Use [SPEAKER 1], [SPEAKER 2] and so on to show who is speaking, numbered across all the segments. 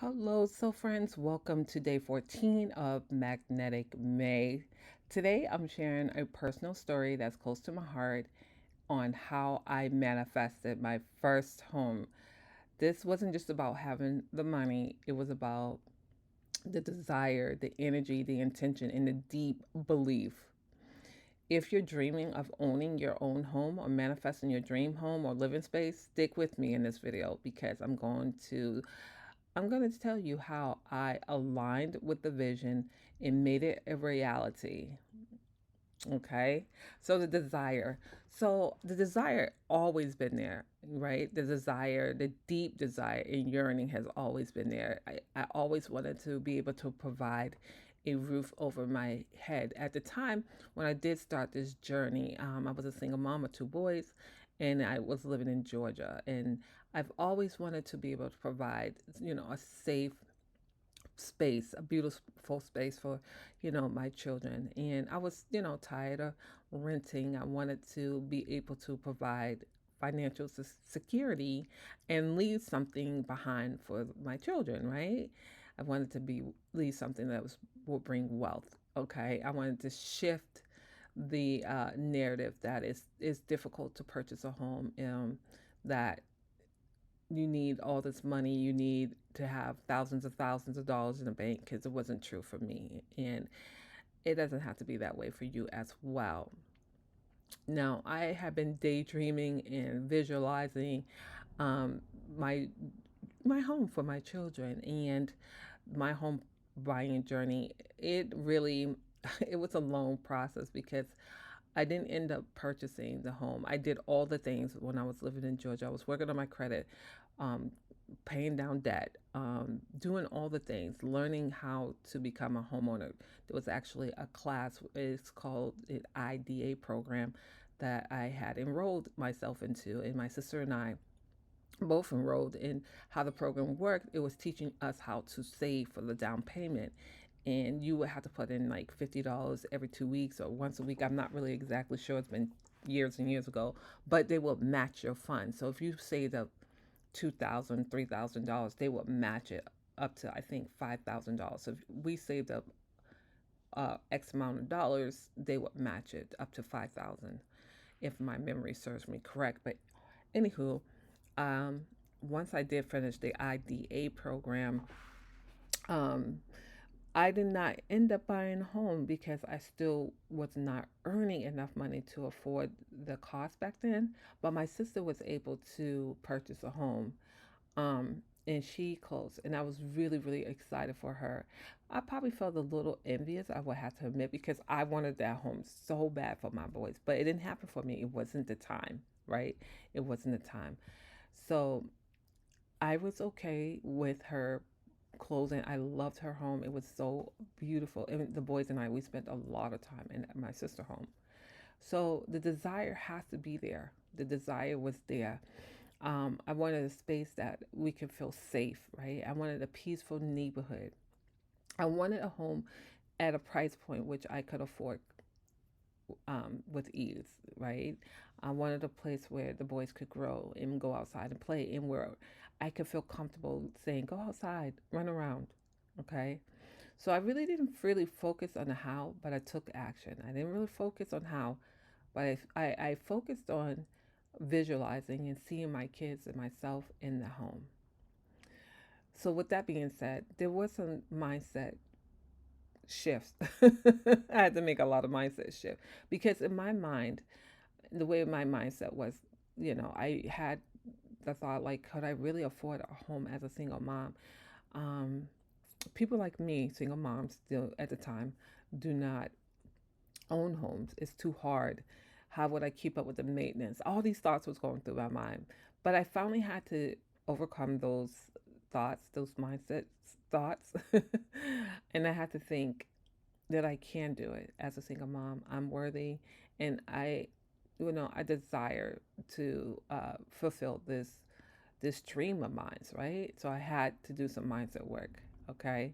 [SPEAKER 1] Hello, so friends, welcome to day 14 of Magnetic May. Today I'm sharing a personal story that's close to my heart on how I manifested my first home. This wasn't just about having the money, it was about the desire, the energy, the intention, and the deep belief. If you're dreaming of owning your own home or manifesting your dream home or living space, stick with me in this video because I'm going to tell you how I aligned with the vision and made it a reality. Okay. So the desire always been there, right? The desire, the deep desire and yearning has always been there. I always wanted to be able to provide a roof over my head. At the time when I did start this journey, I was a single mom of two boys and I was living in Georgia. And I've always wanted to be able to provide, a safe space, a beautiful space for, my children. And I was, tired of renting. I wanted to be able to provide financial security and leave something behind for my children, right? I wanted to be leave something that was will bring wealth. Okay, I wanted to shift the narrative that is difficult to purchase a home. That you need all this money, you need to have thousands of dollars in the bank, because it wasn't true for me. And it doesn't have to be that way for you as well. Now, I have been daydreaming and visualizing um, my my home for my children and my home buying journey. It really it was a long process because I didn't end up purchasing the home. I did all the things when I was living in Georgia. I was working on my credit, um, paying down debt, doing all the things, learning how to become a homeowner. There was actually a class, it's called an IDA program that I had enrolled myself into, and my sister and I both enrolled in how the program worked. It was teaching us how to save for the down payment. And you would have to put in like $50 every 2 weeks or once a week. I'm not really exactly sure. It's been years and years ago, but they will match your funds. So if you saved up $2,000, $3,000, they will match it up to I think $5,000. So if we saved up X amount of dollars, they would match it up to 5,000, if my memory serves me correct. But anywho, um, once I did finish the IDA program, um, I did not end up buying a home because I still was not earning enough money to afford the cost back then. But my sister was able to purchase a home, and she closed, and I was really, really excited for her. I probably felt a little envious, I would have to admit, because I wanted that home so bad for my boys, but it didn't happen for me. It wasn't the time, right? It wasn't the time. So I was okay with her closing. I loved her home. It was so beautiful. And the boys and I, we spent a lot of time in my sister home. So the desire has to be there. The desire was there. I wanted a space that we could feel safe, right? I wanted a peaceful neighborhood. I wanted a home at a price point which I could afford with ease, right? I wanted a place where the boys could grow and go outside and play, and where I could feel comfortable saying, go outside, run around, okay? So I really didn't really focus on the how, but I took action. I didn't really focus on how, but I focused on visualizing and seeing my kids and myself in the home. So with that being said, there was some mindset shifts. I had to make a lot of mindset shift because in my mind, the way my mindset was, I had the thought like, could I really afford a home as a single mom? Um, People like me, single moms, still at the time, do not own homes. It's too hard. How would I keep up with the maintenance? All these thoughts was going through my mind, but I finally had to overcome those thoughts, those mindset thoughts, and I had to think that I can do it as a single mom. I'm worthy, and I desire to fulfill this dream of mine, right? So I had to do some mindset work. Okay.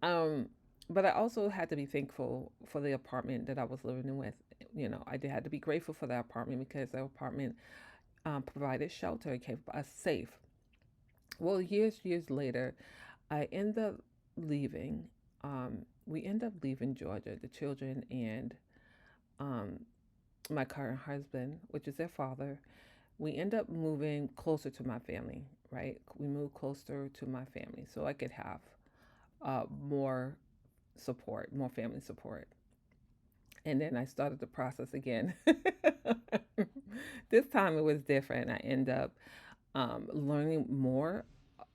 [SPEAKER 1] um, but I also had to be thankful for the apartment that I was living in with. Had to be grateful for that apartment because the apartment provided shelter, it kept us safe. Well, years later, I end up leaving. We end up leaving Georgia, the children and um, my current husband, which is their father. We end up moving closer to my family, right? We moved closer to my family so I could have more support, more family support. And then I started the process again. This time it was different. I end up learning more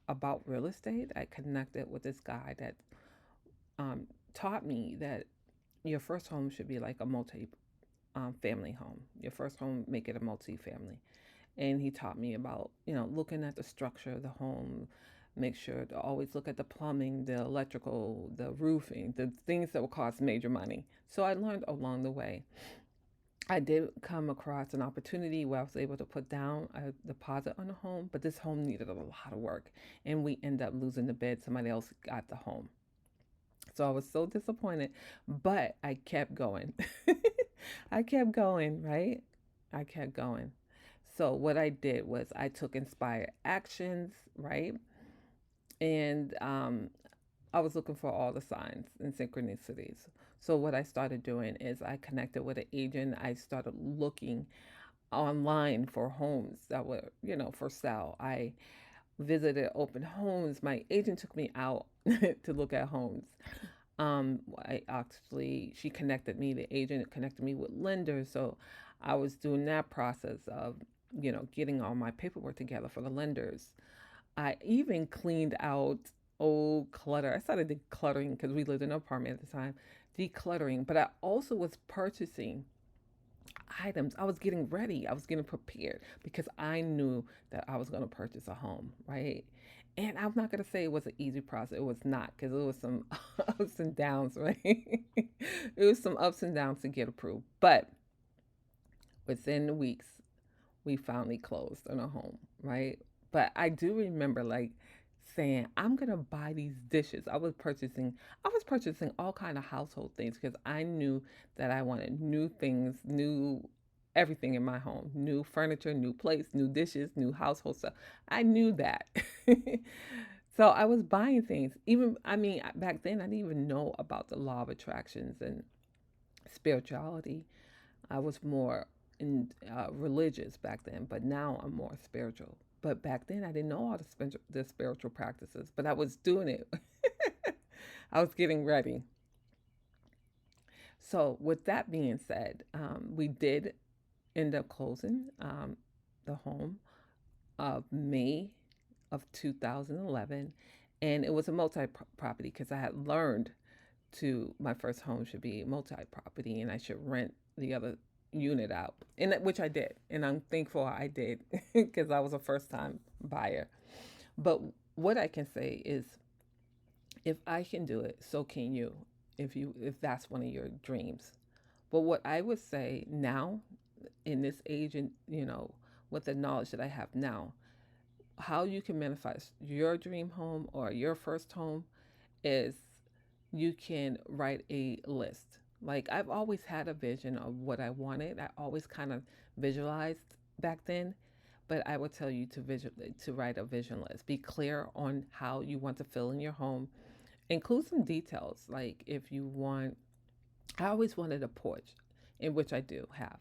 [SPEAKER 1] about real estate. I connected with this guy that um, taught me that your first home should be like a multi family home. Your first home, make it a multi-family. And he taught me about, looking at the structure of the home, make sure to always look at the plumbing, the electrical, the roofing, the things that will cost major money. So I learned along the way. I did come across an opportunity where I was able to put down a deposit on a home, but this home needed a lot of work, and we ended up losing the bid. Somebody else got the home. So I was so disappointed, but I kept going. I kept going, right? I kept going. So what I did was I took inspired actions, right? And I was looking for all the signs and synchronicities. So what I started doing is I connected with an agent. I started looking online for homes that were, for sale. I visited open homes. My agent took me out to look at homes. I actually, she connected me, the agent connected me with lenders. So I was doing that process of, getting all my paperwork together for the lenders. I even cleaned out old clutter. I started decluttering because we lived in an apartment at the time, decluttering. But I also was purchasing items. I was getting ready. I was getting prepared because I knew that I was going to purchase a home, right? And I'm not going to say it was an easy process. It was not because it was some ups and downs, right? It was some ups and downs to get approved. But within weeks, we finally closed on a home, right? But I do remember like saying, I'm gonna buy these dishes. I was purchasing all kind of household things because I knew that I wanted new things, new everything in my home, new furniture, new plates, new dishes, new household stuff. I knew that. So I was buying things. Even I mean back then I didn't even know about the law of attractions and spirituality. I was more religious back then, but now I'm more spiritual. But back then, I didn't know all the spiritual practices, but I was doing it. I was getting ready. So, with that being said, we did end up closing the home of May of 2011, and it was a multi property because I had learned my first home should be multi property and I should rent the other unit out, and which I did, and I'm thankful I did because I was a first time buyer. But what I can say is, if I can do it, so can you. If that's one of your dreams. But what I would say now, in this age, and with the knowledge that I have now, how you can manifest your dream home or your first home is you can write a list. Like I've always had a vision of what I wanted. I always kind of visualized back then, but I would tell you to write a vision list. Be clear on how you want to fill in your home. Include some details like if you want I always wanted a porch, in which I do have.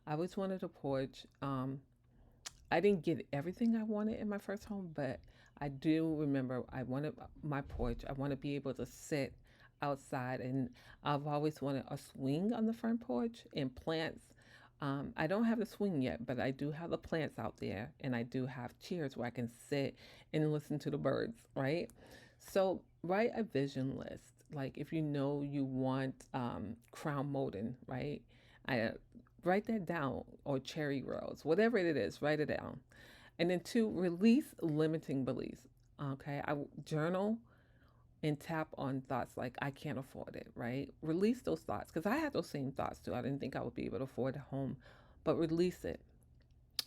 [SPEAKER 1] I always wanted a porch. I didn't get everything I wanted in my first home, but I do remember I wanted my porch. I want to be able to sit outside, and I've always wanted a swing on the front porch and plants. I don't have the swing yet, but I do have the plants out there, and I do have chairs where I can sit and listen to the birds, right? So, write a vision list. Like if you know you want crown molding, right? I write that down, or cherry rose, whatever it is, write it down. And then two, release limiting beliefs. Okay, I journal and tap on thoughts like I can't afford it, right? Release those thoughts because I had those same thoughts too. I didn't think I would be able to afford a home, but release it.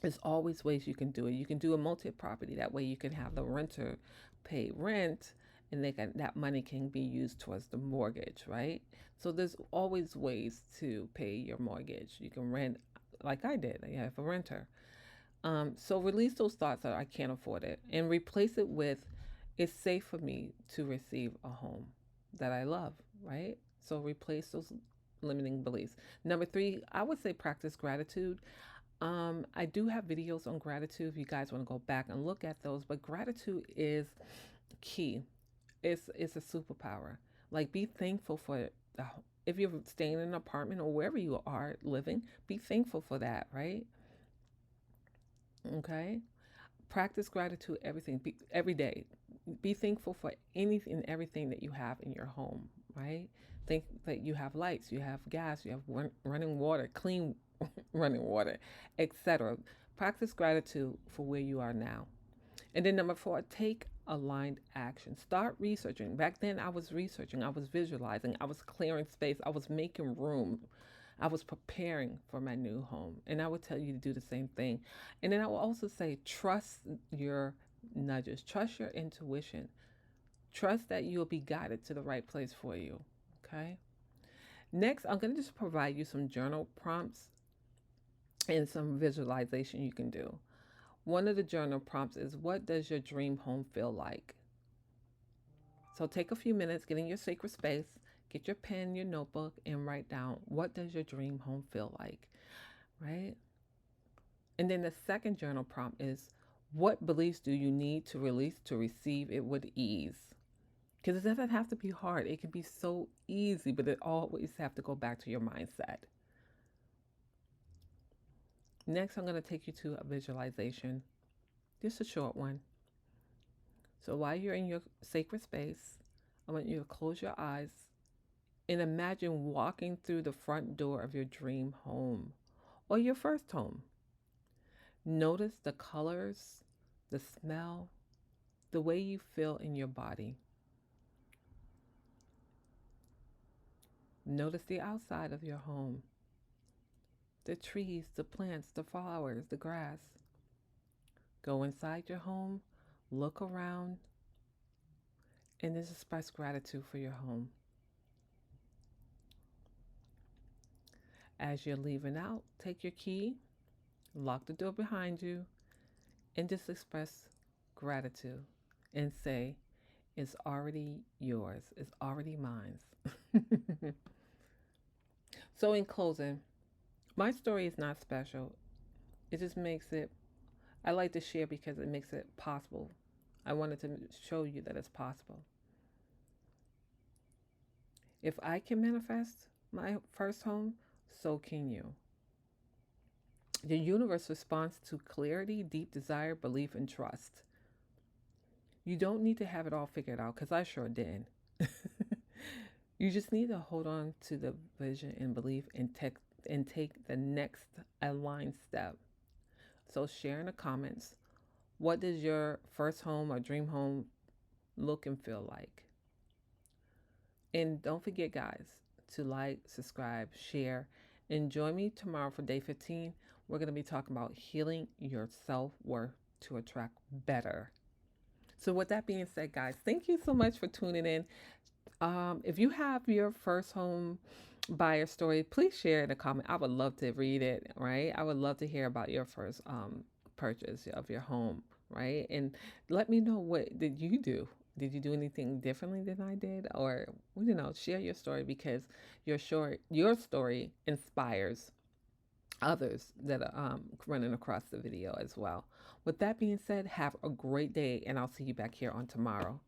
[SPEAKER 1] There's always ways you can do it. You can do a multi-property. That way you can have the renter pay rent, and that money can be used towards the mortgage, right? So there's always ways to pay your mortgage. You can rent like I did. I have a renter. So release those thoughts that I can't afford it and replace it with it's safe for me to receive a home that I love, right? So replace those limiting beliefs. Number three, I would say practice gratitude. I do have videos on gratitude if you guys want to go back and look at those, but gratitude is key. It's a superpower. Like be thankful for the if you're staying in an apartment or wherever you are living, be thankful for that, right? Okay. Practice gratitude every day. Be thankful for anything and everything that you have in your home, right? Think that you have lights, you have gas, you have running water, clean running water, etc. Practice gratitude for where you are now. And then number four, take aligned action. Start researching. Back then, I was researching, I was visualizing, I was clearing space, I was making room, I was preparing for my new home. And I would tell you to do the same thing. And then I will also say, trust your nudges, trust your intuition, trust that you'll be guided to the right place for you. Okay. Next, I'm going to just provide you some journal prompts and some visualization you can do. One of the journal prompts is, what does your dream home feel like? So take a few minutes, get in your sacred space, get your pen, your notebook, and write down, what does your dream home feel like? Right? And then the second journal prompt is, what beliefs do you need to release to receive it with ease? Because it doesn't have to be hard. It can be so easy, but it always have to go back to your mindset. Next, I'm going to take you to a visualization, just a short one. So while you're in your sacred space, I want you to close your eyes and imagine walking through the front door of your dream home or your first home. Notice the colors, the smell, the way you feel in your body. Notice the outside of your home, the trees, the plants, the flowers, the grass. Go inside your home, look around, and just express gratitude for your home. As you're leaving out, take your key, lock the door behind you, and just express gratitude and say, it's already yours, it's already mine. So, in closing, my story is not special. It just makes it, I like to share because it makes it possible. I wanted to show you that it's possible. If I can manifest my first home, so can you. The universe responds to clarity, deep desire, belief, and trust. You don't need to have it all figured out because I sure didn't. You just need to hold on to the vision and belief and take the next aligned step. So share in the comments, what does your first home or dream home look and feel like? And don't forget, guys, to like, subscribe, share, and join me tomorrow for day 15. We're going to be talking about healing your self worth to attract better. So, with that being said, guys, thank you so much for tuning in. If you have your first home buyer story, please share in a comment. I would love to read it, right? I would love to hear about your first purchase of your home, right? And let me know, what did you do? Did you do anything differently than I did? Or, share your story because your story inspires others that are running across the video as well. With that being said, have a great day, and I'll see you back here on tomorrow.